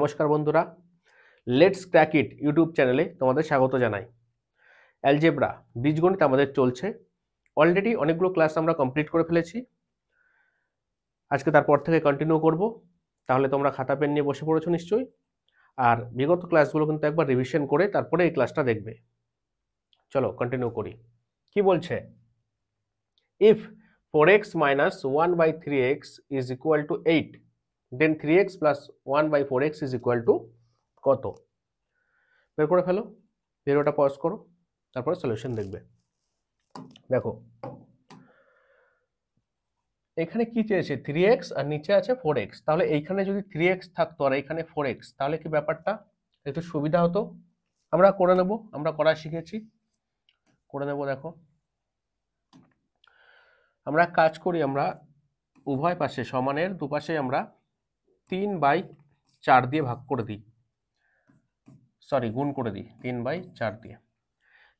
নমস্কার বন্ধুরা, let's crack it YouTube চ্যানেলে তোমাদের স্বাগত জানাই। অ্যালজেব্রা বীজগণিত আমাদের চলছে। অলরেডি অনেকগুলো ক্লাস আমরা কমপ্লিট করে ফেলেছি। আজকে তারপর থেকে কন্টিনিউ করব। তাহলে তোমরা খাতা পেন নিয়ে বসে পড়েছো নিশ্চয়ই। আর বিগত ক্লাসগুলো কিন্তু একবার রিভিশন করে তারপরে এই ক্লাসটা দেখবে। চলো কন্টিনিউ করি। কি বলছে? If 4x minus 1 by 3x is equal to 8, then 3x plus 1 by 4x is equal to কত? বের করে ফেলো, ভিডিওটা পজ করো, তারপরে সলিউশন দেখবে। দেখো এখানে কি চেয়েছে, 3x আর নিচে আছে 4x। তাহলে এইখানে যদি 3x থাকতো আর এইখানে 4x, তাহলে কি ব্যাপারটা একটু সুবিধা হতো। আমরা করে নেব, আমরা করা শিখেছি, করে নেব। দেখো আমরা কাজ করি, আমরা উভয় পাশে সমানের দুপাশে আমরা 3/4 দিয়ে ভাগ করে দিই, সরি গুণ করে দিই 3/4 দিয়ে।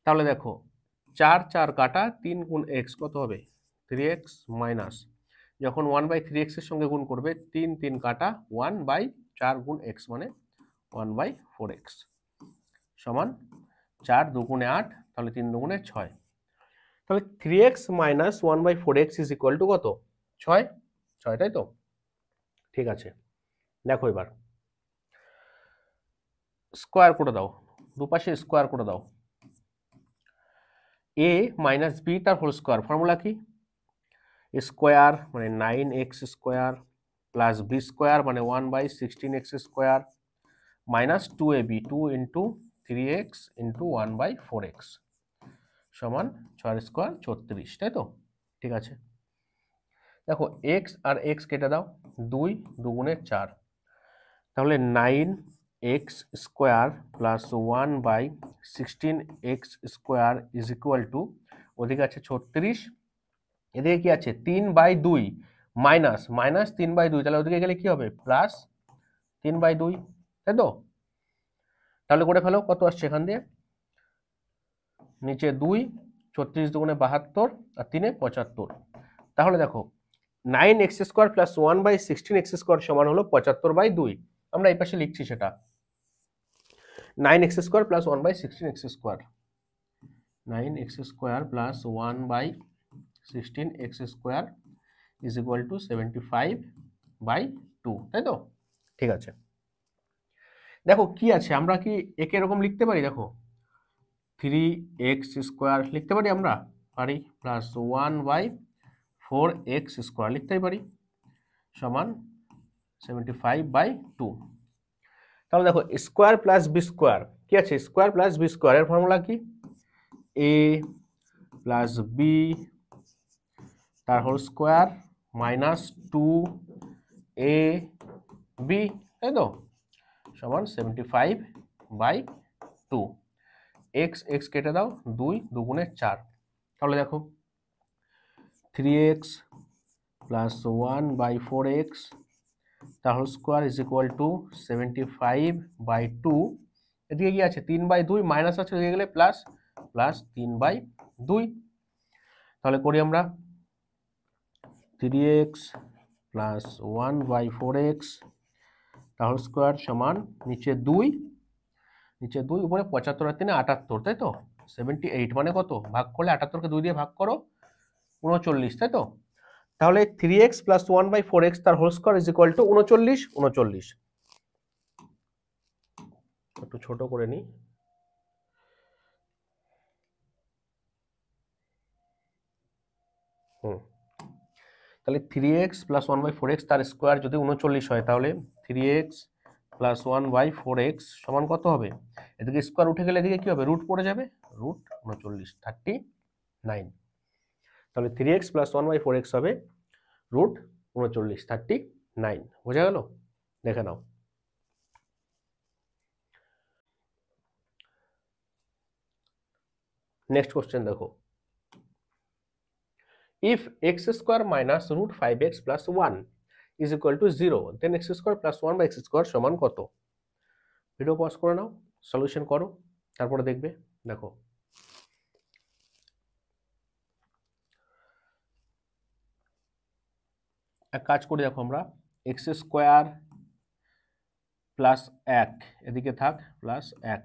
তাহলে দেখো 4 4 কাটা 3 গুণ x কত হবে? 3x মাইনাস, যখন 1/3x এর সঙ্গে গুণ করবে 3 3 কাটা 1/4 গুণ x মানে 1/4x সমান 4 দুগুণে 8, তাহলে 3 দুগুণে 6। তাহলে 3x minus 1/4x is equal to কত? 6। 6, তাই তো? ঠিক আছে, দেখো এবার স্কোয়ার করে দাও, দুপাশে স্কোয়ার করে দাও। a মাইনাস বি তার হোল স্কোয়ার, ফর্মুলা কি? স্কোয়ার মানে 9x square plus B square মানে 1/16x square minus 2ab 2 into 3x into 1/4x সমান 6 স্কোয়ার 36, তাই তো? ঠিক আছে, দেখো x আর x কেটে দাও, 2 দুগুণে 4, তাহলে 9x square plus 1/16x square is equal two, ওদিকে আছে 36, এদিকে কি আছে 3/2 মাইনাস মাইনাস 3/2, তাহলে ওদিকে গেলে কি হবে? প্লাস 3/2, তাই তো? তাহলে করে ফেলো, কত আসছে এখান দিয়ে? নিচে 2, 36 দুগুণে 72 আর 3 75। তাহলে দেখো 9x square plus 1/16x square সমান হলো 75/2। আমরা এই পাশে লিখছি সেটা 9x square plus 1/16x square, 9x square plus 1/16x square is equal to 75/2, তাই তো? ঠিক আছে, দেখো কি আছে, আমরা কি একে এরকম লিখতে পারি? দেখো 3x স্কোয়ার লিখতে পারি, আমরা পারি, প্লাস 1/4x স্কোয়ার লিখতেই পারি সমান 75/2। তাহলে দেখো স্কোয়ার প্লাস বি স্কোয়ার কি আছে? স্কোয়ার প্লাস বি স্কোয়ার এর ফর্মুলা কি? a প্লাস বি তার হোল স্কোয়ার মাইনাস 2ab, তাই তো? সমান 75/2। x x কেটে দাও, 2 দুগুণে 4, তাহলে দেখো 3x প্লাস 1/4x তার whole square is equal to 75/2। এদিকে কি আছে? 3/2 মাইনাস আছে, এদিকে গেলে প্লাস, প্লাস 3/2। তাহলে করি আমরা 3x প্লাস 1/4x তার হোল স্কোয়ার সমান নিচে 2, নিচে 2 উপরে 75 আর 3 78, তাই তো? 78 মানে কত? ভাগ করলে 78কে 2 দিয়ে ভাগ করো, 39, তাই তো? তাহলে 3x প্লাস 1/4x তার whole square is equal to 39। 39 একটু ছোট করে নি, তাহলে 3x প্লাস 1/4x তার স্কোয়ার যদি 39 হয়, তাহলে 3x প্লাস 1/4x সমান কত হবে? এদিকে স্কোয়ার উঠে গেলে এদিকে কি হবে? রুট পড়ে যাবে, রুট 39, 39। তাহলে 3x প্লাস 1/4x হবে রুট 39, 39। বোঝা গেল? দেখে নাও। নেক্সট কোশ্চেন দেখো, if x square minus root 5x plus 1 is equal to 0, then x square plus 1 by x square সমান কত? ভিডিও পজ করে নাও, সলিউশন করো, তারপরে দেখবে। দেখো এক কাজ করি, দেখো আমরা x স্কোয়ার প্লাস 1 এদিকে থাক প্লাস 1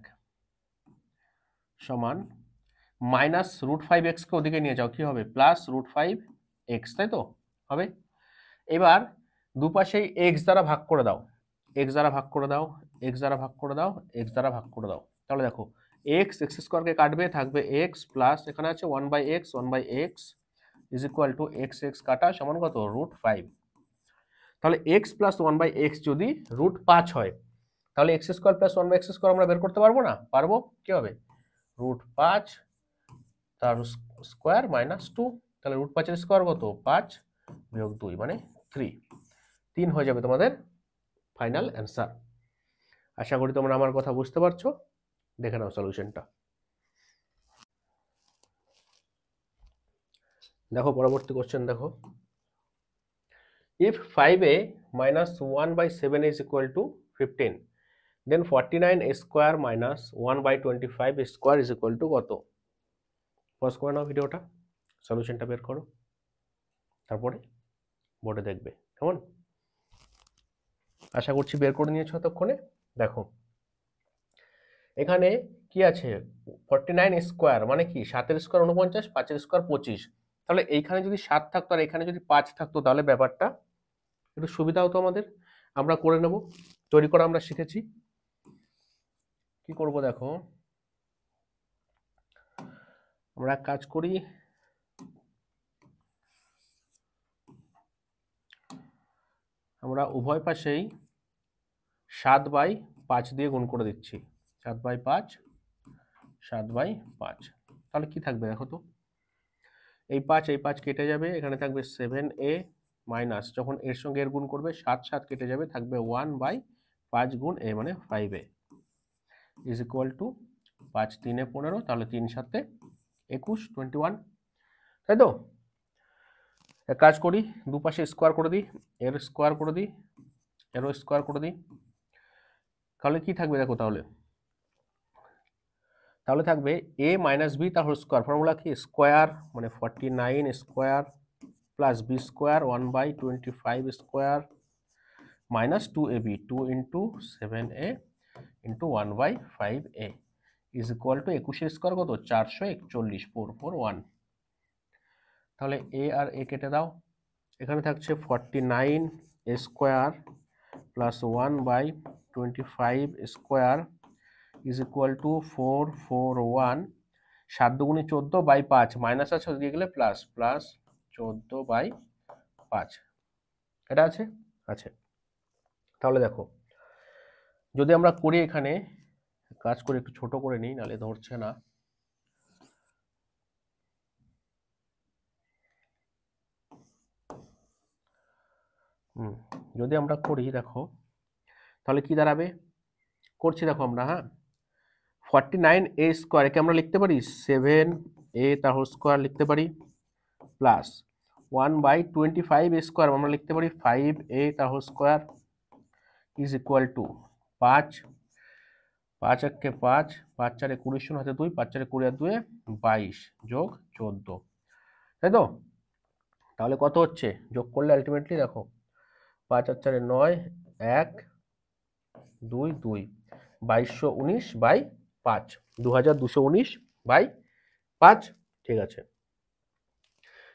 সমান মাইনাস √5x কে ওদিকে নিয়ে যাও, কি হবে প্লাস √5x, তাই তো হবে। এবার দুপাশেই x দ্বারা ভাগ করে দাও, x দ্বারা ভাগ করে দাও, x দ্বারা ভাগ করে দাও, x দ্বারা ভাগ করে দাও। তাহলে দেখো x স্কোয়ারকে কাটবে, থাকবে x প্লাস এখানে আছে 1/x 1/x is equal two x কাটা সমান কত √5। তাহলে x প্লাস 1/x যদি √5 হয় তাহলে x square plus 1/x square আমরা বের করতে পারবো না? পারবো। কি হবে √5 তার স্কোয়ার মাইনাস 2, তাহলে √5 এর স্কোয়ার কত 5 বিয়োগ 2 মানে 3 হয়ে যাবে তোমাদের ফাইনাল অ্যান্সার। আশা করি তোমরা আমার কথা বুঝতে পারছো। দেখে নাও সলিউশনটা। দেখো পরবর্তী কোশ্চেন দেখো, if 5a minus 1/7 is equal to 15 then 49 square minus 1/25 square is equal to কত? পজ করে নাও ভিডিওটা, সলিউশনটা বের করো, তারপরে বোর্ডে দেখবে। কেমন? আশা করছি বের করে নিয়েছো এতক্ষণে। দেখো এখানে কি আছে 49 স্কোয়ার মানে কি 7 এর স্কোয়ার 49, 5 এর স্কোয়ার 25। তাহলে এইখানে যদি 7 থাকতো আর এখানে যদি 5 থাকতো তাহলে ব্যাপারটা একটু সুবিধা হতো আমাদের, আমরা করে নেব। তৈরি করা আমরা শিখেছি। কি করব দেখো, আমরা এক কাজ করি, আমরা উভয় পাশেই 7/5 দিয়ে গুণ করে দিচ্ছি। 7/5 7/5, তাহলে কি থাকবে দেখো তো, এই 5 কেটে যাবে, এখানে থাকবে 7a মাইনাস যখন এর সঙ্গে এর গুণ করবে 7 কেটে যাবে, থাকবে 1/5 গুণ a মানে 5a ইজ ইকুয়াল টু 5 3 15, তাহলে 3 7 21 21, তাই তো। এক কাজ করি, দুপাশে স্কোয়ার করে দিই, এর স্কোয়ার করে দিই, এরও স্কোয়ার করে দিই, তাহলে কি থাকবে দেখো, তাহলে থাকবে a মাইনাস বি তার হোল স্কোয়ার, ফর্মুলা কি স্কোয়ার মানে 49 square plus B square 1/25 square minus 2ab 2 into 7a into 1/5a is equal to 21 square কত 441 441। তাহলে a আর a কেটে দাও, এখানে থাকছে 49 square plus 1/25 square is equal two 441, 7 দুগুণে 14/5 মাইনাস আছে দিয়ে গেলে প্লাস প্লাস 14/5, এটা আছে আছে। তাহলে দেখো যদি আমরা করি, এখানে কাজ করে একটু ছোট করে নিই নাহলে ধরছে না। যদি আমরা করি দেখো তাহলে কি দাঁড়াবে, করছি দেখো আমরা, হ্যাঁ 49a স্কোয়ার একে আমরা লিখতে পারি 7a তার হোল স্কোয়ার লিখতে পারি, প্লাস 1/25 স্কোয়ার আমরা লিখতে পারি 5a তার whole square is equal to 5 5 একে 5 5 4 20 শূন্য হাতে 2 5 4 20 আর 2 22 যোগ 14, তাই তো। তাহলে কত হচ্ছে যোগ করলে আলটিমেটলি দেখো 5 আর 4 9 1 2 2 2219/5 2219/5, ঠিক আছে।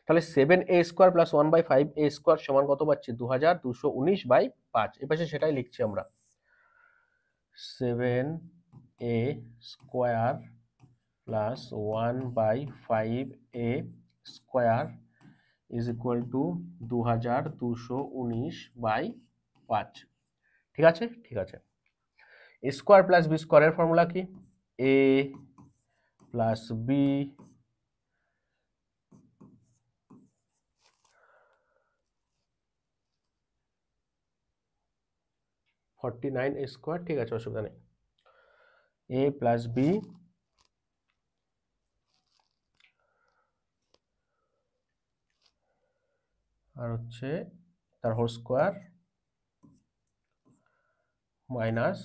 তাহলে 7a square plus 1/5a square সমান কত পাচ্ছি 2219/5, এ পাশে সেটাই লিখছি আমরা, 7a square plus 1/5a square is equal two 2219/5, ঠিক আছে ঠিক আছে। স্কোয়ার প্লাস বি স্কোয়ারের ফর্মুলা কি a প্লাস বি স্কোয়ার, ঠিক আছে অসুবিধা নেই, a প্লাস বি আর হচ্ছে তার whole square minus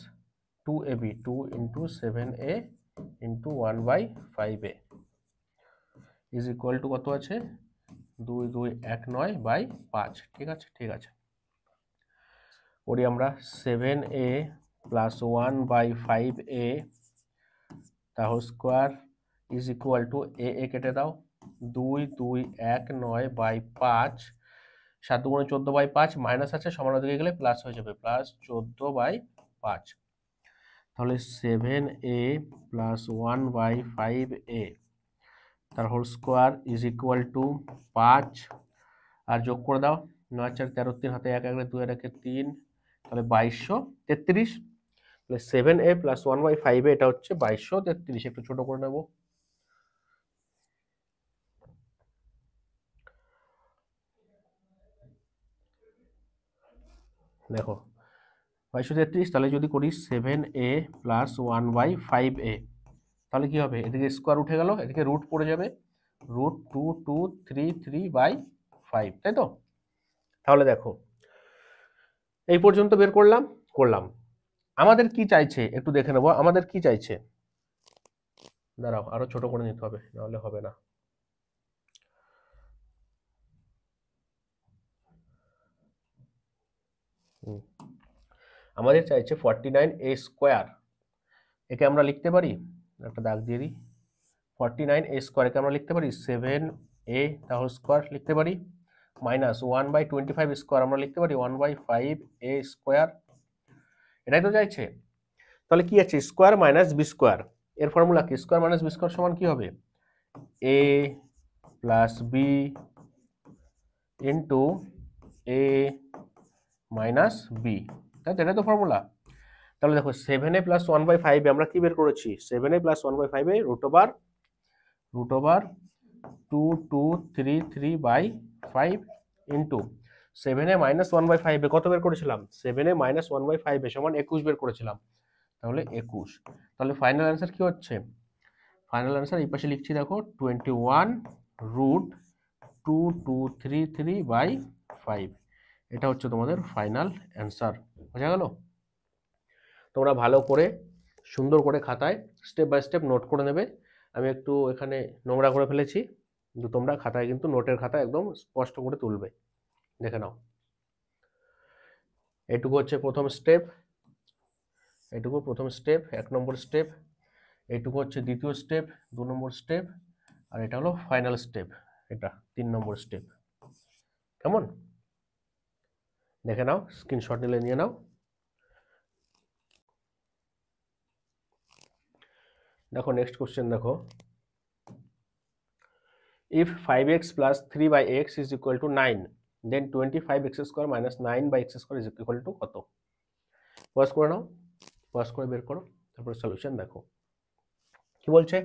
2ab 2 into 7a into 1/5a is equal to কত আছে 2219/5, ঠিক আছে ঠিক আছে। করি আমরা 7a প্লাস 1/5a তার whole square is equal to a কেটে দাও 2, 2, 1, 9/5 7 × 14/5 মাইনাস আছে সমানের দিকে গেলে প্লাস হয়ে যাবে প্লাস 14/5 তাহলে 7a প্লাস 1/5a তার whole square is equal to 5 আর যোগ করে দাও 9 4 13 3 হাতে 1 1 2 1 3 তাহলে 2233 তাহলে 7a প্লাস 1/5a এটা হচ্ছে 2233 একটু ছোট করে নেব দেখো 2233 তাহলে যদি করি 7a প্লাস 1/5a তাহলে কি হবে এদিকে স্কোয়ার উঠে গেল এদিকে রুট পড়ে যাবে √2233/5 তাই তো তাহলে দেখো এই পর্যন্ত বের করলাম আমাদের কি চাইছে একটু দেখে নেব আমাদের কি চাইছে দাঁড়াও আরো ছোট করে নিতে হবে নাহলে হবে না আমাদের চাইছে 49a স্কোয়ার একে আমরা লিখতে পারি একটা দাগ দিয়ে দিই 49a স্কোয়ার একে আমরা লিখতে পারি 7a তার হোল স্কোয়ার লিখতে পারি মাইনাস 1/25 স্কোয়ার আমরা লিখতে পারি 1/5a স্কোয়ার এটাই তো চাইছে তাহলে কি আছে স্কোয়ার মাইনাস বি স্কোয়ার এর ফর্মুলা কি স্কোয়ার মাইনাস বি স্কোয়ার সমান কি হবে a plus B into a minus B তাই তো এটা তো ফর্মুলা তাহলে দেখো 7a প্লাস 1/5 আমরা কি বের করেছি 7a plus 1/5 root over 2233/5 into 7a minus 1/5 কত বের করেছিলাম 7a মাইনাস 1/5 সমান 21 বের করেছিলাম তাহলে 21 তাহলে ফাইনাল অ্যান্সার কি হচ্ছে ফাইনাল অ্যান্সার এই পাশে লিখছি দেখো 21√2233/5 এটা হচ্ছে তোমাদের ফাইনাল অ্যান্সার বোঝা গেল তোমরা ভালো করে সুন্দর করে খাতায় স্টেপ বাই স্টেপ নোট করে নেবে আমি একটু এখানে নোংরা করে ফেলেছি কিন্তু তোমরা খাতায় কিন্তু নোটের খাতা একদম স্পষ্ট করে তুলবে দেখে নাও এইটুকু হচ্ছে প্রথম স্টেপ এইটুকু প্রথম স্টেপ 1 নম্বর স্টেপ এইটুকু হচ্ছে দ্বিতীয় স্টেপ 2 নম্বর স্টেপ আর এটা হলো ফাইনাল স্টেপ এটা 3 নম্বর স্টেপ কেমন দেখে নাও স্ক্রিনশট নিলে নিয়ে নাও দেখো নেক্সট কোশ্চেন দেখো if 5x plus 3/x is equal to 9 then 25x square minus 9/x square is equal to কত পজ করে নাও পজ করে বের করো তারপর সলিউশন দেখো কি বলছে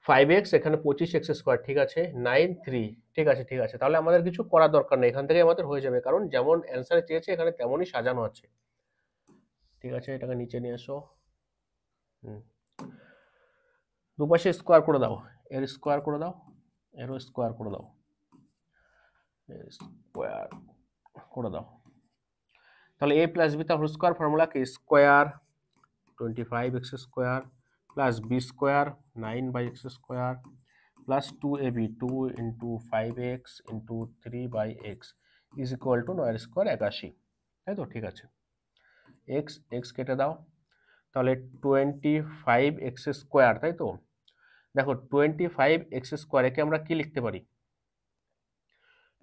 5x এখানে 25x স্কয়ার ঠিক আছে 9 3 ঠিক আছে তাহলে আমাদের কিছু করার দরকার নেই এখান থেকে আমাদের হয়ে যাবে কারণ যেমন অ্যানসারে চেয়েছে এখানে তেমনই সাজানো আছে ঠিক আছে এটাকে নিচে নিয়ে এসো দুপাশে স্কয়ার করে দাও এর স্কয়ার করে দাও এরও স্কয়ার করে দাও এর স্কয়ার করে দাও তাহলে a প্লাস b তার হোল স্কয়ার ফর্মুলা কি square 25x square plus b square 9/x square plus 2ab 2 × 5x × 3/x is equal two 9 square 81 তাই তো ঠিক আছে x কেটে দাও তাহলে 25x স্কয়ার তাই তো দেখো 25x স্কয়ার একে আমরা কি লিখতে পারি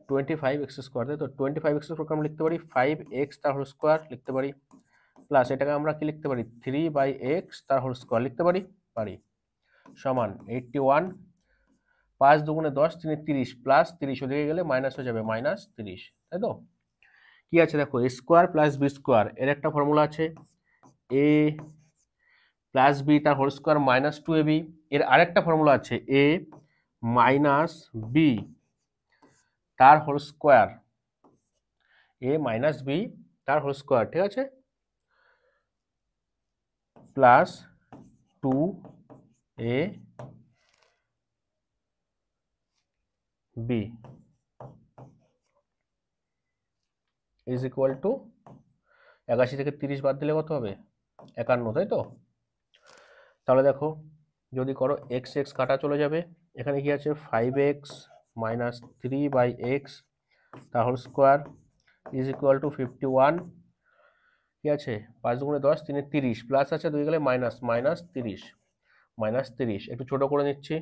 25x স্কয়ার তাই তো 25x স্কয়ার আমরা লিখতে পারি 5x তার হোল স্কয়ার লিখতে পারি প্লাস এটাকে আমরা কি লিখতে পারি 3/x তার হোল স্কয়ার লিখতে পারি সমান 81 5 দুগুণে 10 3 30 প্লাস 30 ওদিকে গেলে মাইনাস হয়ে যাবে মাইনাস 30 তাই তো কি আছে দেখো a square plus b square এর একটা ফর্মুলা আছে a প্লাস b তার হোল স্কয়ার মাইনাস 2ab এর আরেকটা ফর্মুলা আছে a মাইনাস b তার whole square a minus b তার হোল স্কয়ার ঠিক আছে plus 2a b is equal to 81 থেকে 30 বাদ দিলে কত হবে 51 তাই তো তাহলে দেখো যদি করো x কাটা চলে যাবে এখানে কি আছে 5x minus 3/x তার whole square is equal to 51 কি আছে 5 দুগুণে 10 3 30 প্লাস আছে 2 গেলে মাইনাস -30 একটু ছোট করে নিচ্ছি।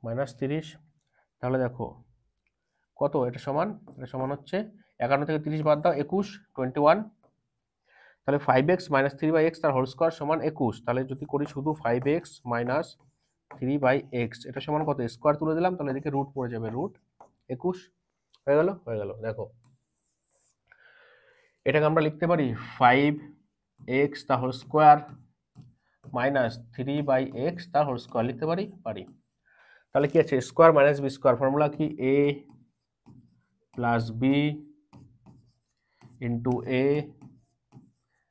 -30 তাহলে দেখো কত এটা সমান হচ্ছে 51 থেকে 30 বাদ দাও 21 21 তাহলে 5x - 3/x তার হোল স্কয়ার সমান 21 তাহলে যদি করি শুধু 5x - 3/x এটা সমান কত স্কয়ার তুলে দিলাম তাহলে এদিকে রুট পড়ে যাবে রুট 21 হয়ে গেল দেখো এটাকে আমরা লিখতে পারি 5x তার হোল স্কয়ার -3/x তার হোল স্কয়ার লিখতে পারি তাহলে কি আছে square minus B square formula কি a plus b into a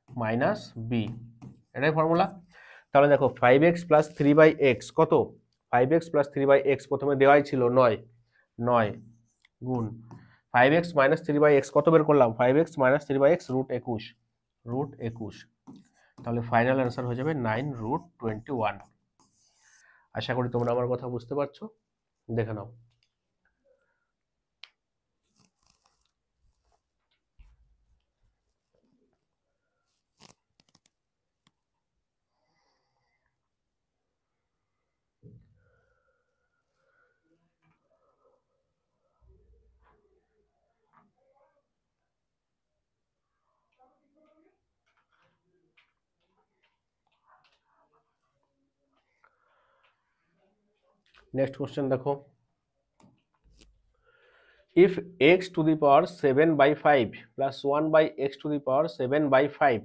minus b এটাই ফর্মুলা। তাহলে দেখো 5x প্লাস 3/x কত 5x প্লাস 3/x প্রথমে দেওয়াই ছিল 9 গুণ 5x মাইনাস 3/x কত বের করলাম 5x মাইনাস 3/x রুট 21 তাহলে ফাইনাল অ্যান্সার হয়ে যাবে 9√21। আশা করি তোমরা আমার কথা বুঝতে পারছো, দেখে নাও। नेक्स्ट क्वेश्चन देखो if x to the power 7/5 plus 1 by x to the power 7/5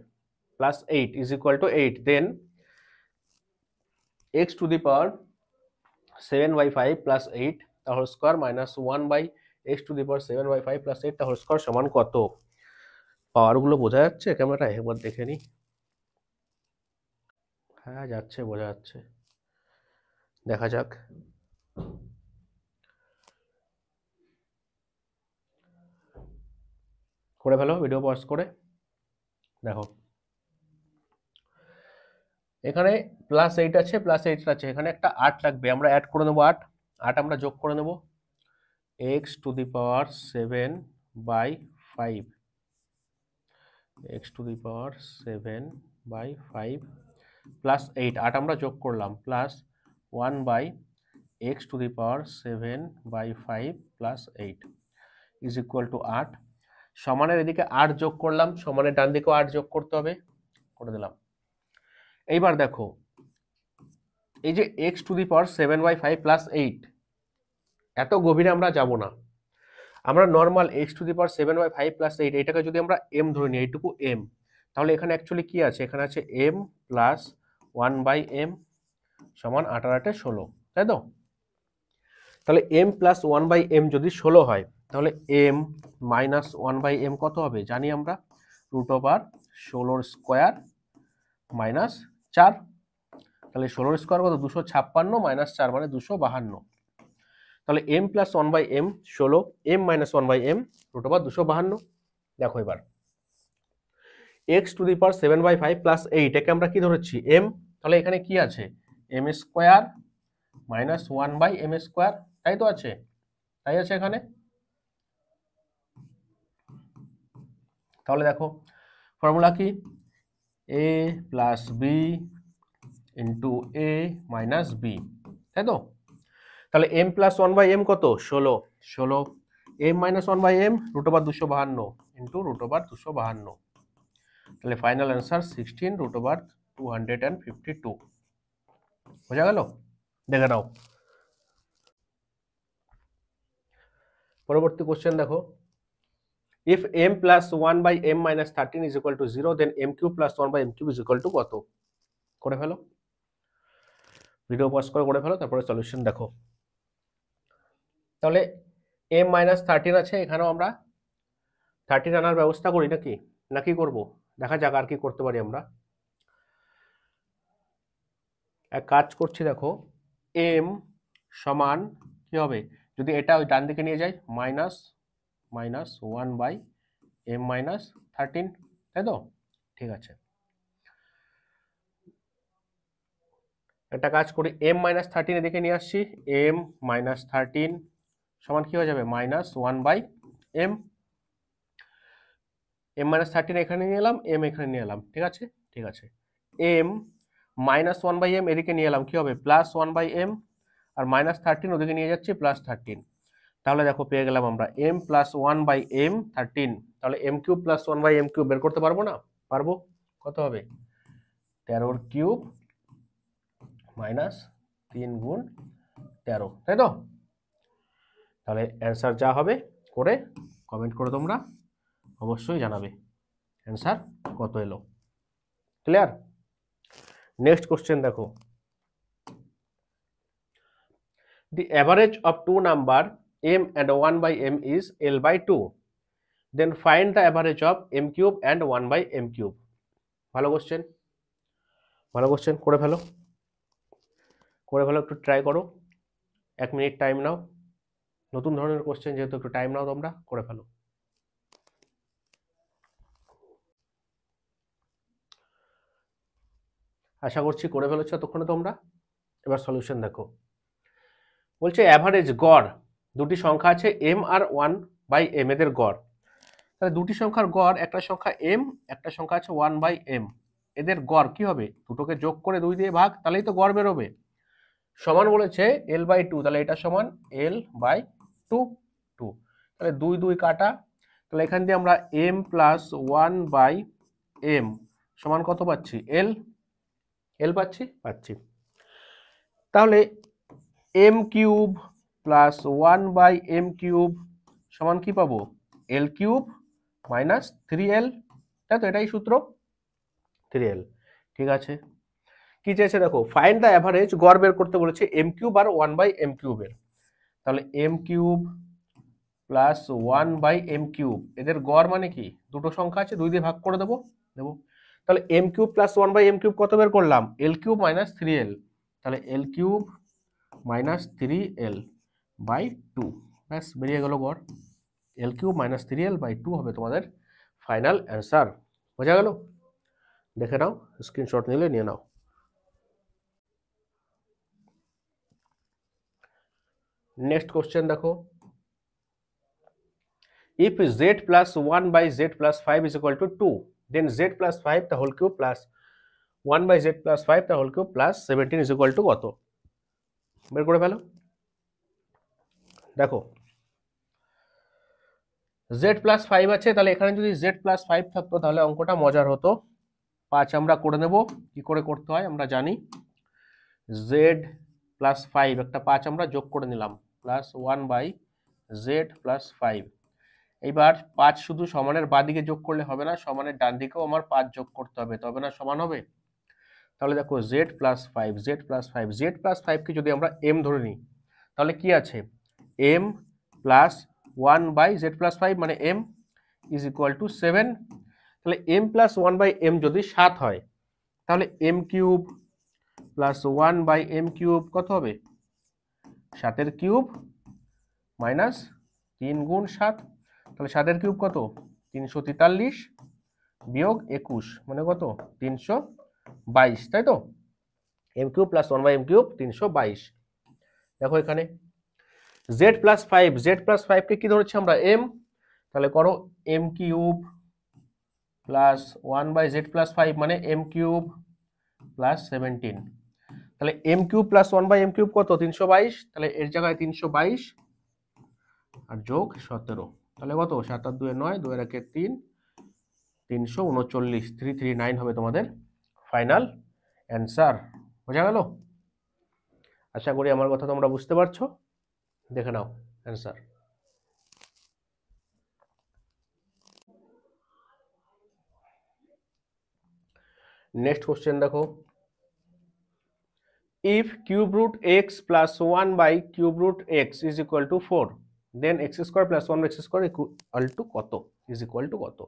plus 8 is equal to 8 then x to the power 7/5 plus 8 the whole square minus 1 by x to the power 7/5 plus 8 the whole square সমান কত পাওয়ার গুলো বোঝা যাচ্ছে ক্যামেরায় একবার দেখে নি হ্যাঁ যাচ্ছে বোঝা যাচ্ছে দেখা যাক করে ফেলো ভিডিও পজ করে দেখো এখানে +8 আছে +8 আছে এখানে একটা 8 লাগবে আমরা অ্যাড করে নেব 8 আমরা যোগ করে নেব x to the power 7/5 x to the power 7/5 plus 8 8 আমরা যোগ করলাম plus 1 by x to the power 7/5 plus 8 is equal to 8 সমানের এদিকে 8 যোগ করলাম সমানের ডান দিকেও 8 যোগ করতে হবে করে দিলাম। এইবার দেখো এই যে x to the power 7/5 plus 8 এত গভীরে আমরা যাব না আমরা normal x to the power 7/5 plus 8 এটাকে যদি আমরা m ধরে নিই এইটুকু m তাহলে এখানে অ্যাকচুয়ালি কি আছে এখানে আছে m plus 1 by m সমান 8 আর 8 16 তাই তো তাহলে m plus 1 by m যদি 16 হয় তাহলে m minus 1 by m কত হবে জানি আমরা √16 স্কয়ার minus 4 তাহলে 16 স্কয়ার কত 256 minus 4 মানে 252 তাহলে m plus 1 by m 16 m minus 1 by m √252 দেখো এবার x to the power 7/5 plus 8 একে আমরা কি ধরেছি m তাহলে এখানে কি আছে m square minus 1 by m square তাই তো আছে তাই আছে এখানে তাহলে দেখো ফর্মুলা কি a plus b into a minus b তাই তো তাহলে m plus 1 by m কত 16 m minus 1 by m √252 into √252 তাহলে ফাইনাল অ্যান্সার 16 √252 বোঝা গেল দেখে নাও পরবর্তী কোশ্চেন দেখো if m plus 1 by m minus 13 is equal to 0 then m cube plus 1 by m cube is equal to কত করে ফেলো video pause করে ফেলো তারপরে সলিউশন দেখো তাহলে m minus 13 আছে এখানেও আমরা 13 আনার ব্যবস্থা করি নাকি করব দেখা যাক আর কি করতে পারি আমরা এক কাজ করছি দেখো m সমান কি হবে যদি এটা ওই ডান দিকে নিয়ে যাই -1 by m minus 13 তাই তো ঠিক আছে একটা কাজ করি, m-13 এদিকে নিয়ে আসছি, m-13 সমান কি হয়ে যাবে -1/m। m-13 এখানে নিয়ে এলাম, m এখানে নিয়ে এলাম, ঠিক আছে, ঠিক আছে। m -1/m এদিকে নিয়ে এলাম, কি হবে +1/m, আর -13 ওদিকে নিয়ে যাচ্ছি +13। তাহলে দেখো পেয়ে গেলাম আমরা m + 1/m13। তাহলে m³ + 1/m³ বের করতে পারবো না? পারবো। কত হবে 13³ -3 গুণ 13, তাই তো? তাহলে অ্যান্সার যা হবে করে কমেন্ট করে তোমরা অবশ্যই জানাবে অ্যান্সার কত এলো। ক্লিয়ার? নেক্সট কোশ্চেন দেখো, the average of two number m and 1/m is l/2, then find the average of m³ and 1/m³। ভালো কোশ্চেন, ভালো কোশ্চেন, করে ফেলো, করে ফেলো, একটু ট্রাই করো, 1 মিনিট টাইম নাও, নতুন ধরনের কোশ্চেন যেহেতু একটু টাইম নাও, তোমরা করে ফেলো। আশা করছি করে ফেলেছো ততক্ষণে তোমরা। এবার সলিউশন দেখো, বলছে অ্যাভারেজ গড় দুটি সংখ্যা আছে m আর 1/m এদের গড়। তাহলে দুটি সংখ্যার গড়, একটা সংখ্যা m, একটা সংখ্যা আছে 1/m, এদের গড় কি হবে? দুটোকে যোগ করে 2 দিয়ে ভাগ, তাহলেই তো গড় বেরোবে। সমান বলেছে l/2, তাহলে এটা সমান l/2, তাহলে 2 2 কাটা, তাহলে এখান দিয়ে আমরা m + 1/m সমান কত পাচ্ছি? l পাচ্ছি, তাহলে m³ + 1/m³ সমান কি পাবো? l³ - 3l, তাই তো? এটাই সূত্র, 3l। ঠিক আছে, কি চেয়েছে দেখো, ফাইন্ড দ্য অ্যাভারেজ, গড় বের করতে বলেছে m³ আর 1/m³ এর। তাহলে m³ + 1/m³ এদের গড় মানে কি? দুটো সংখ্যা আছে, 2 দিয়ে ভাগ করে দেবো। তাহলে m³ + 1/m³ কত বের করলাম? l³ - 3l, তাহলে l³ - 3l/2, ব্যাস বেরিয়ে গেল গড়। l³ - 3l/2 হবে তোমাদের ফাইনাল অ্যান্সার। বোঝা গেল? দেখে নাও, স্ক্রিনশট নিলে নিয়ে নাও। নেক্সট কোশ্চেন দেখো, if z + 1/z + 5 = 2, then z + 5 the whole cube plus 1/z + 5 the whole cube plus 17 = কত? বের করে ফেলো। দেখো z + 5 আছে, তাহলে এখানে যদি z + 5 থাকতো তাহলে অঙ্কটা মজার হতো। 5 আমরা করে নেব, কি করে করতে হয় আমরা জানি। z + 5, একটা 5 আমরা যোগ করে নিলাম, প্লাস 1/z + 5। এইবার 5 শুধু সমানের বাঁদিকে যোগ করলে হবে না, সমানের ডান দিকেও আমার 5 যোগ করতে হবে, তবে না সমান হবে। তাহলে দেখো z + 5, z + 5, z + 5 কে যদি আমরা m ধরে নিই, তাহলে কি আছে? m + 1/z + 5 মানে m = 7। তাহলে m + 1/m যদি 7 হয়, তাহলে m³ + 1/m³ কত হবে? 7 এর কিউব মাইনাস 3 গুণ 7, তাহলে 7 এর কিউব কত? 343 বিয়োগ 21 মানে কত? 322, তাই তো? m³ + 1/m³ 322। দেখো এখানে z + 5, z + 5 কে কি ধরেছি আমরা? m, তাহলে করো m³ + 1/z + 5 মানে m³ + 17। তাহলে m³ + 1/m³ কত? 322, তাহলে এর জায়গায় 322 আর যোগ 17, তাহলে কত? 7 আর 2 9, 2 আর 1 3, 339, 339 হবে তোমাদের ফাইনাল অ্যান্সার। বোঝা গেল? আশা করি আমার কথা তোমরা বুঝতে পারছো। দেখে নাও অ্যান্সার। নেক্সট কোশ্চেন দেখো, if cube root x plus 1/cube root x is equal to 4, then x² plus 1/x² equal to কত? is equal to কত?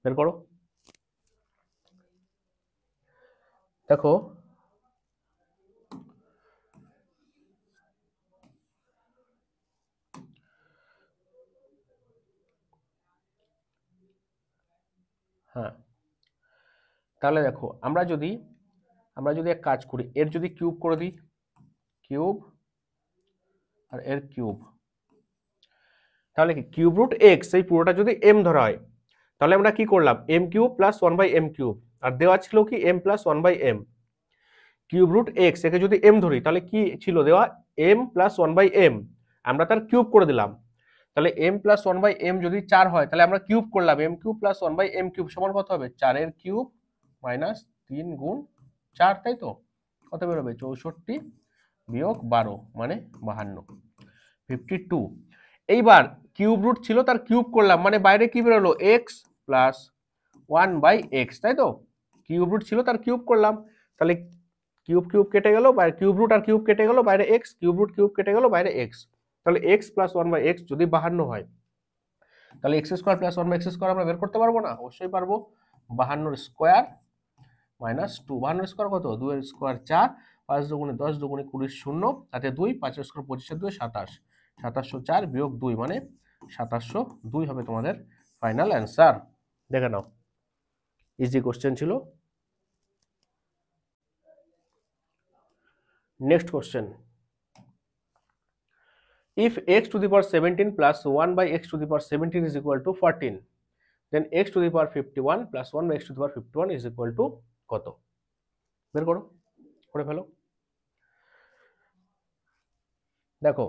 বের করো। দেখো হ্যাঁ, তাহলে দেখো আমরা যদি আমরা যদি এক কাজ করি, এর যদি কিউব করে দিই, কিউব আর এর কিউব, তাহলে কি কিউব রুট এক্স এই পুরোটা যদি এম ধরা হয়, তাহলে আমরা কি করলাম, m cube plus one by m cube, আর দেওয়া ছিল কি m plus one by m. Cube root x একে যদি এম ধরি তাহলে কি ছিল দেওয়া, m plus one by m, আমরা তার কিউব করে দিলাম। তাহলে m plus one by m যদি 4 হয় তাহলে আমরা কিউব করলাম, m cube plus one by m cube সমান কত হবে, 4 এর কিউব মাইনাস 3 গুণ 4, তাই তো কত বেরোবে, 64 বিয়োগ 12 মানে 52, 52। এইবার কিউব রুট ছিল তার কিউব করলাম, মানে বাইরে কি বেরোলো, x plus one by x, তাই তো কিউব রুট ছিল তার কিউব করলাম, তাহলে কিউব কিউব কেটে গেল, বাইরে কিউব রুট আর কিউব কেটে গেল, বাইরে এক্স, কিউব রুট কিউব কেটে গেল, বাইরে এক্স। তাহলে x plus one by x যদি 52 হয় তাহলে x square plus one by x square আমরা বের করতে পারবো না, অবশ্যই পারবো। 52 স্কোয়ার মাইনাস 2, 52 স্কোয়ার কত, 2 এর স্কোয়ার 4, 5 দুগুণে 10, দুগুণে 20, শূন্য, তাতে 2, 5 এর স্কোয়ার 25 এর 2 27, 2704 বিয়োগ 2 মানে 2702 হবে তোমাদের ফাইনাল অ্যান্সার। দেখে নাও, ইজি কোশ্চেন ছিল। Next question, if x to the power 17 plus 1 by x to the power 17 is equal to 14, then x to the power 51 plus 1 by x to the power 51 is equal to কত, বের করো, করে ফেলো। দেখো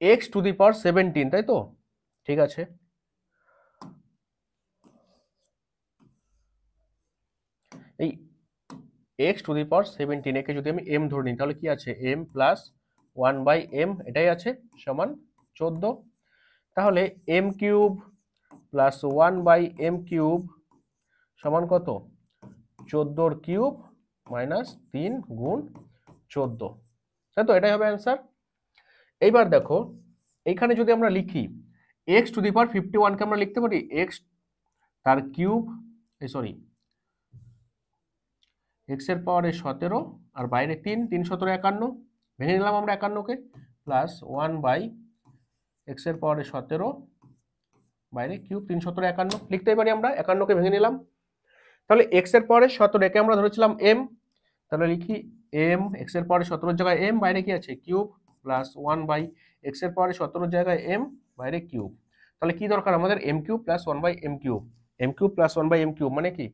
x to the power 17, তাই তো, ঠিক আছে, এই x to the power 17 একে যদি আমি m ধরে নিই তাহলে কি আছে, m প্লাস 1 বাই m এটাই আছে সমান 14, তাহলে m cube plus 1 by m cube সমান কত, 14 কিউব মাইনাস 3 গুণ 14, তাই তো এটাই হবে অ্যান্সার। এইবার দেখো এইখানে যদি আমরা লিখি x টু দি পাওয়ার 51 কে আমরা লিখতে পারি x তার কিউব, সরি x এর পাওয়ারে 17 আর বাইরে 3, 3 17 51, ভেঙে নিলাম আমরা 51 কে, প্লাস 1 বাই x এর পাওয়ারে 17 বাইরে কিউব 3 17 51 লিখতেই পারি আমরা, 51 কে ভেঙে নিলাম। তাহলে x এর পাওয়ারে 17 একে আমরা ধরেছিলাম m, তাহলে লিখি m x এর পাওয়ারে 17 এর জায়গায় m, বাইরে কি আছে কিউব, প্লাস 1 বাই x এর পাওয়ারে 17 এর জায়গায় m, বাইরে কিউব। তাহলে কি দরকার আমাদের, m cube plus 1 by m cube, m cube plus 1 by m cube মানে কি,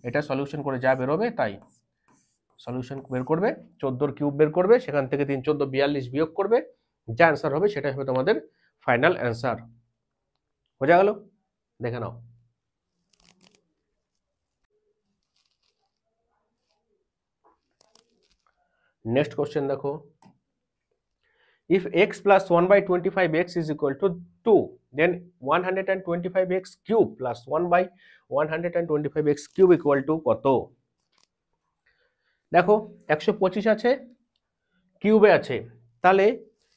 এটা সলিউশন করে যা বেরোবে তাই, সলিউশন বের করবে 14 কিউব বের করবে, সেখান থেকে 3 14 42 বিয়োগ করবে, যা অ্যান্সার হবে সেটাই হবে তোমাদের ফাইনাল অ্যান্সার। বোঝা গেল, দেখে নাও। নেক্সট কোশ্চেন দেখো, if x plus 1 by 25x is equal to 2, then 125x cube plus 1 by 125x cube equal to কত। দেখো 125 আছে, কিউবে আছে, তাহলে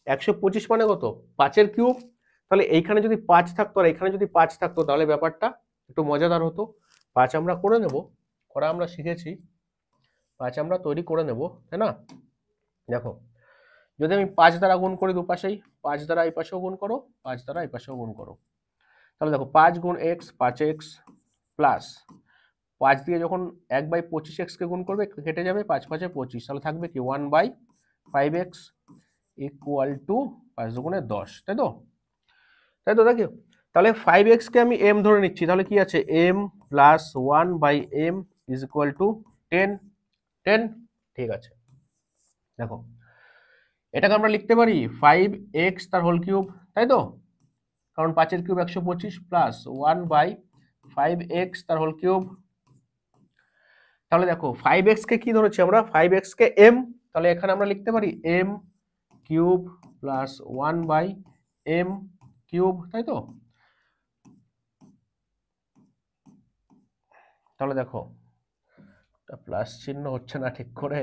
125 মানে কত, 5 এর কিউব, তাহলে এইখানে যদি 5 থাকতো আর এখানে যদি 5 থাকতো তাহলে ব্যাপারটা একটু মজাদার হতো। 5 আমরা করে নেব, করা আমরা শিখেছি, 5 আমরা তৈরি করে নেব, তাই না। দেখো যদি আমি 5 দ্বারা গুণ করি দুপাশেই, 5 দ্বারা এই পাশেও গুণ করো, 5 দ্বারা এই পাশেও গুণ করো, তাহলে দেখো 5 গুণ x 5x প্লাস 5 দিয়ে যখন 1 বাই 25x কে গুণ করবে কেটে যাবে, 5 5 25, তাহলে থাকবে কি 1 বাই 5x ইকুয়াল টু 5 দুগুণে 10, তাই তো, তাই তো দেখো। তাহলে 5x কে আমি m ধরে নিচ্ছি, তাহলে কি আছে m plus 1 by m is equal to 10, 10, ঠিক আছে। দেখো এটাকে আমরা লিখতে পারি 5x তার হোল কিউব, তাই তো, কারণ 5 এর কিউব 125 প্লাস 1 বাই 5x তার হোল কিউব। তাহলে দেখো 5x কে কি ধরেছি আমরা, 5x কে m, তাহলে এখানে আমরা লিখতে পারি m cube plus 1 by m cube, তাই তো। তাহলে দেখো প্লাস চিহ্ন হচ্ছে না ঠিক করে,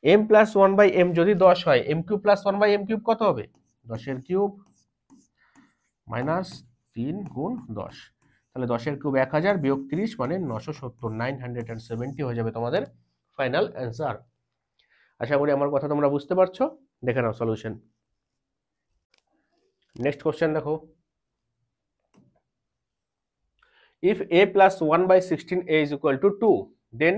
m প্লাস 1 বাই m যদি 10 হয়, m cube plus 1 by m cube কত হবে, 10 এর কিউব মাইনাস 3 গুণ 10, তাহলে 10 এর কিউব 1000 বিয়োগ 30 মানে 970, 970 হয়ে যাবে তোমাদের ফাইনাল অ্যান্সার। আশা করি আমার কথা তোমরা বুঝতে পারছো, দেখে নাও সলিউশন। নেক্সট কোশ্চেন দেখো, if a plus 1 by 16a is equal to 2, then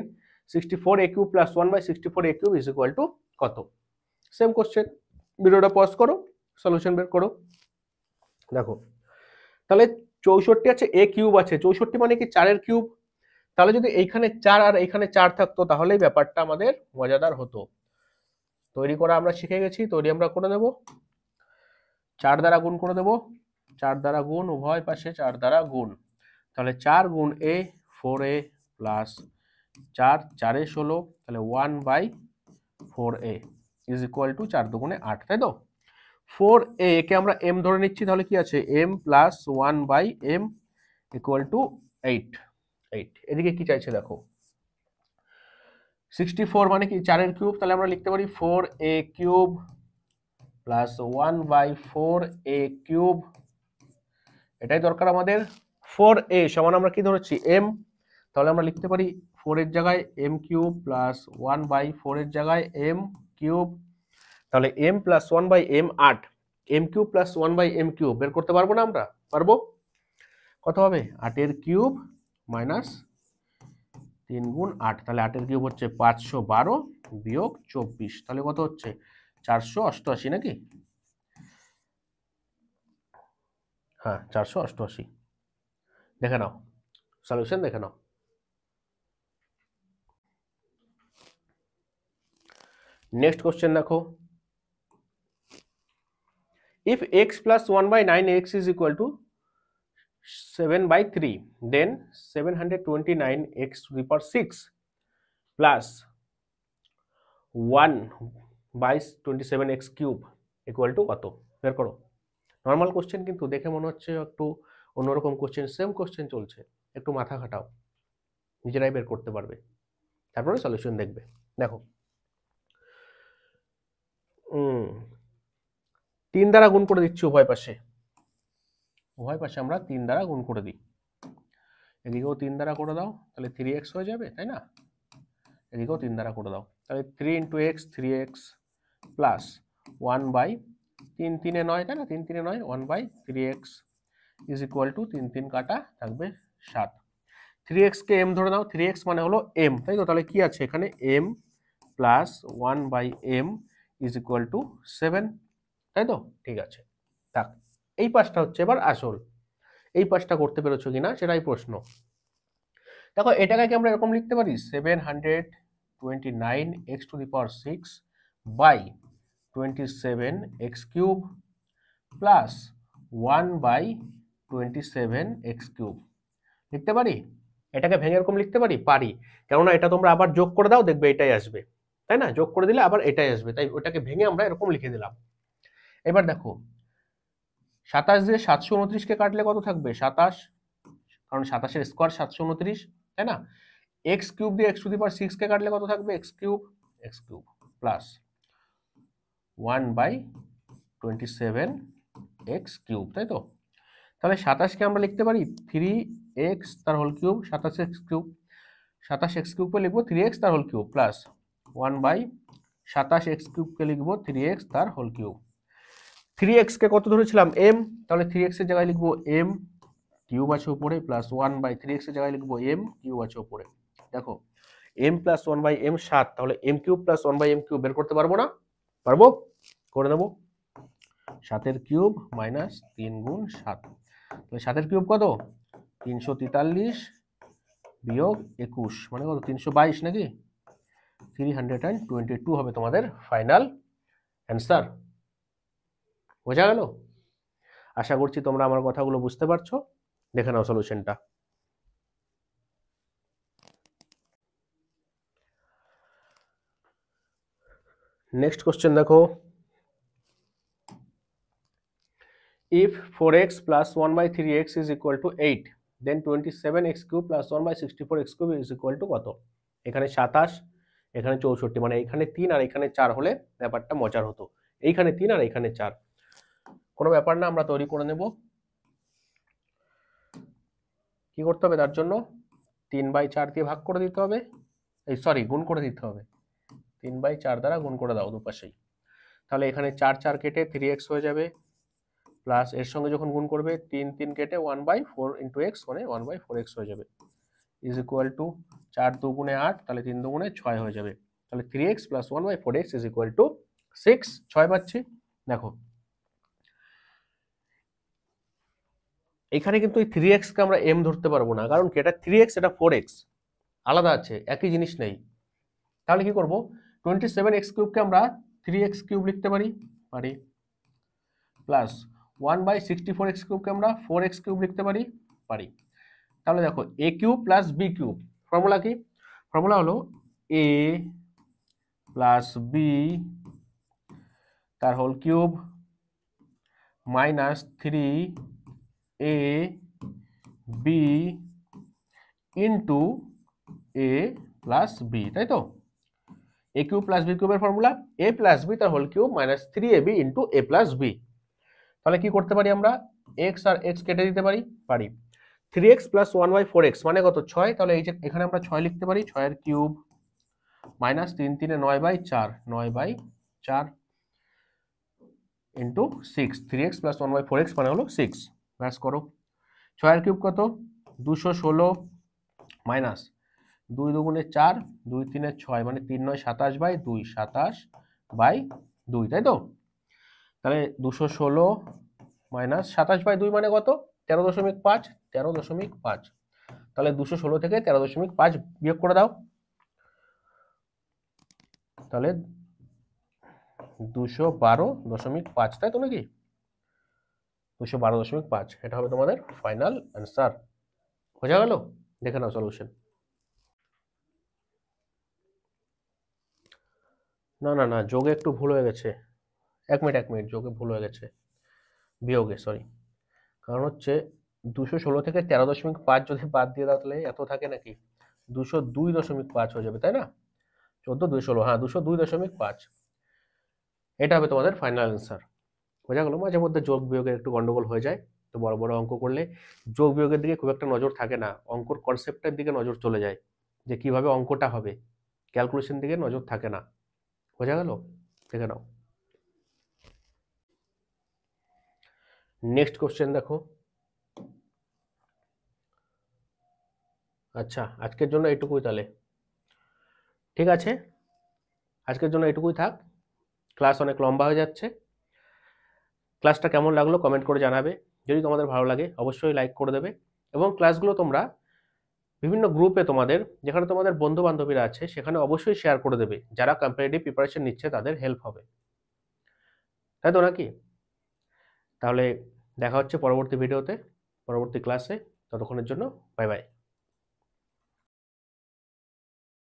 64a cube plus 1 by 64a cube is equal to কত? সেম কোশ্চেন, ভিডিওটা পজ করো, সলিউশন বের করো। দেখো তাহলে 64 আছে, a কিউব আছে, 64 মানে কি 4 এর কিউব, তাহলে যদি এইখানে 4 আর এইখানে 4 থাকতো তাহলেই ব্যাপারটা আমাদের মজাদার হতো। তৈরি করা আমরা শিখে গেছি, তৈরি আমরা করে দেব, 4 দ্বারা গুণ করে দেব, 4 দ্বারা গুণ, উভয় পাশে 4 দ্বারা গুণ, তাহলে 4 গুণ a 4a প্লাস 4 4 এ 16, তাহলে 1/4a ইজ ইকুয়াল টু 4 দুগুণে 8, তাই তো? 4a কে আমরা m ধরে নিচ্ছি, তাহলে কি আছে m plus 1/m equal to 8। এদিকে কি চাইছে দেখো, 64 মানে কি 4 এর কিউব, তাহলে আমরা লিখতে পারি 4a cube plus 1/4a cube, এটাই দরকার আমাদের। 4a সমান আমরা কি ধরেছি m, তাহলে আমরা লিখতে পারি 4 এর জায়গায় m কিউব প্লাস 1/4 এর জায়গায় m কিউব, তাহলে m plus 1/m 8, m cube plus 1/m cube বের করতে পারবো না আমরা? পারবো। কত হবে 8 এর কিউব মাইনাস 3 গুণ 8, তাহলে 8 এর কিউব হচ্ছে 512 বিয়োগ 24, তাহলে কত হচ্ছে 488 নাকি? হ্যাঁ 488, দেখে নাও সলিউশন, দেখে নাও। নেক্সট কোশ্চেন দেখো, if x plus 1/9x is equal to 7/3, then 729x to the power 6 plus 1/27x cube equal to কত? বের করো। নর্মাল কোশ্চেন কিন্তু দেখে মনে হচ্ছে একটু অন্যরকম কোশ্চেন, সেম কোশ্চেন চলছে, একটু মাথা খাটাও, নিজেরাই বের করতে পারবে, তারপরে সলিউশন দেখবে। দেখো 3 দ্বারা গুণ করে দিচ্ছি উভয় পাশে, আমরা 3 দ্বারা গুণ করে দিই, এদিকেও 3 দ্বারা করে দাও, তাহলে 3x হয়ে যাবে, তাই না? এদিকেও 3 দ্বারা করে দাও, তাহলে 3 × x 3x প্লাস 1/3 3 9, তাই না? 3 3 9, 1/3x ইজ ইকুয়াল টু 3 3 কাটা থাকবে 7। 3x কে m ধরে নাও, 3x মানে হলো m, তাই তো? তাহলে কি আছে এখানে m plus 1/m is equal two 7, তাই তো? ঠিক আছে, থাক। এই পাশটা হচ্ছে এবার আসল, এই পাশটা করতে পেরেছো কিনা সেটাই প্রশ্ন। দেখো এটাকে কি আমরা এরকম লিখতে পারি 729x to the power 6 by 27x cube plus 1/27x cube লিখতে পারি? এটাকে ভেঙে এরকম লিখতে পারি? পারি, কেননা এটা তোমরা আবার যোগ করে দাও, দেখবে এটাই আসবে, তাই না? যোগ করে দিলে আবার এটাই আসবে, তাই ওটাকে ভেঙে আমরা এরকম লিখে দিলাম। এবার দেখো 27 দিয়ে 729 কে কাটলে কত থাকবে? 27, কারণ 27 এর স্কয়ার 729, তাই না? x কিউব দিয়ে x টু দি পাওয়ার 6 কে কাটলে কত থাকবে? x cube plus 1/27x cube, তাই তো? তাহলে 27 কে আমরা লিখতে পারি 3x তার whole cube, 27x cube, 27x cube কে লিখবো 3x তার whole cube plus 1/27x cube কে লিখবো 3x তার হোল কিউব। 3x কে কত ধরেছিলাম? m, তাহলে 3x এর জায়গায় লিখবো m কিউব আছে উপরে প্লাস 1/3x এর জায়গায় লিখবো m কিউব আছে উপরে। দেখো m প্লাস 1/m 7, তাহলে m cube plus 1/m cube বের করতে পারবো না? পারবো, করে দেবো। 7 এর কিউব মাইনাস 3 গুণ 7, তাহলে 7 এর কিউব কত? 343 বিয়োগ 21 মানে কত? 322 নাকি? 322 হবে তোমাদের ফাইনাল অ্যান্সার। বোঝা গেল? আশা করছি তোমরা আমার কথাগুলো বুঝতে পারছো। দেখে নাও সলিউশনটা। নেক্সট কোশ্চেন দেখো, if 4x plus 1/3x is equal to 8, then 27x cube plus 1/64x cube is equal to কত? এখানে 27, এখানে 64, মানে এখানে 3 আর এখানে 4 হলে ব্যাপারটা মজার হতো। এইখানে 3 আর এখানে 4, কোনো ব্যাপার না, আমরা তৈরি করে নেব। কি করতে হবে তার জন্য? 3/4 দিয়ে ভাগ করে দিতে হবে, এই সরি গুণ করে দিতে হবে, 3/4 দ্বারা গুণ করে দাও দুপাশেই, তাহলে এখানে 4 4 কেটে 3x হয়ে যাবে প্লাস এর সঙ্গে যখন গুণ করবে 3 3 কেটে 1/4 ইন্টু এক্স মানে 1/4x হয়ে যাবে ইজ ইকুয়াল টু 4 দুগুণে 8 তাহলে 3 দুগুণে 6 হয়ে যাবে। তাহলে 3x plus 1/4x is equal two 6 6 পাচ্ছি। দেখো এখানে কিন্তু এই 3x কে আমরা m ধরতে পারবো না, কারণ কি এটা 3x এটা 4x আলাদা আছে, একই জিনিস নেই। তাহলে কি করব 27x কিউবকে আমরা 3x কিউব লিখতে পারি প্লাস 1/64x কিউবকে আমরা 4x কিউব লিখতে পারি। তাহলে দেখো a cube plus b cube formula কি? ফর্মুলা হলো a প্লাস b তার whole cube minus 3a b into a plus b, তাই তো? a কিউব প্লাস b কিউবের ফর্মুলা a প্লাস b তার whole cube minus 3ab into a plus b। তাহলে কি করতে পারি আমরা x আর x কেটে দিতে পারি 3x প্লাস 1/4x মানে কত 6। তাহলে এই যে এখানে আমরা 6 লিখতে পারি, 6 এর cube minus 3 3 9/4 9/4 into 6 3x plus 1/4x মানে হলো 6। ব্যাস করো 6 এর কিউব কত 216 মাইনাস 2 দুগুণে 4 2 3 6 মানে 3 9 27/2 27/2, তাই তো? তাহলে 216 মাইনাস 27/2 মানে কত 13.5 13.5। তাহলে 216 থেকে 13.5 বিয়োগ করে দাও, তাহলে 212.5, তাই তো নাকি? 212.5 এটা হবে তোমাদের ফাইনাল অ্যান্সার। বোঝা গেল? দেখে নাও সলিউশন। না না না যোগে একটু ভুল হয়ে গেছে, এক মিনিট যোগে ভুল হয়ে গেছে, বিয়োগে সরি। কারণ হচ্ছে 216 থেকে 13.5 যদি বাদ দিয়ে দাও তাহলে এত থাকে নাকি 202.5 হয়ে যাবে, তাই না? 14 216 হ্যাঁ 202.5 এটা হবে তোমাদের ফাইনাল অ্যান্সার। বোঝা গেল? মাঝে মধ্যে যোগ বিয়োগের একটু গন্ডগোল হয়ে যায়, তো বড় বড় অঙ্ক করলে যোগ বিয়োগের দিকে খুব একটা নজর থাকে না, অঙ্কর কনসেপ্টের দিকে নজর চলে যায় যে কিভাবে অঙ্কটা হবে, ক্যালকুলেশন দিকে নজর থাকে না। বোঝা গেল? দেখে নাও নেক্সট কোশ্চেন দেখো। আচ্ছা আজকের জন্য এটুকুই, তাহলে ঠিক আছে, আজকের জন্য এটুকুই থাক, ক্লাস অনেক লম্বা হয়ে যাচ্ছে। ক্লাসটা কেমন লাগলো কমেন্ট করে জানাবে, যদি তোমাদের ভালো লাগে অবশ্যই লাইক করে দেবে, এবং ক্লাসগুলো তোমরা বিভিন্ন গ্রুপে তোমাদের যেখানে তোমাদের বন্ধু বান্ধবীরা আছে সেখানে অবশ্যই শেয়ার করে দেবে, যারা কম্পিটিটিভ প্রিপারেশন নিচ্ছে তাদের হেল্প হবে, তাই তো নাকি? তাহলে দেখা হচ্ছে পরবর্তী ভিডিওতে, পরবর্তী ক্লাসে। ততক্ষণের জন্য বাই বাই।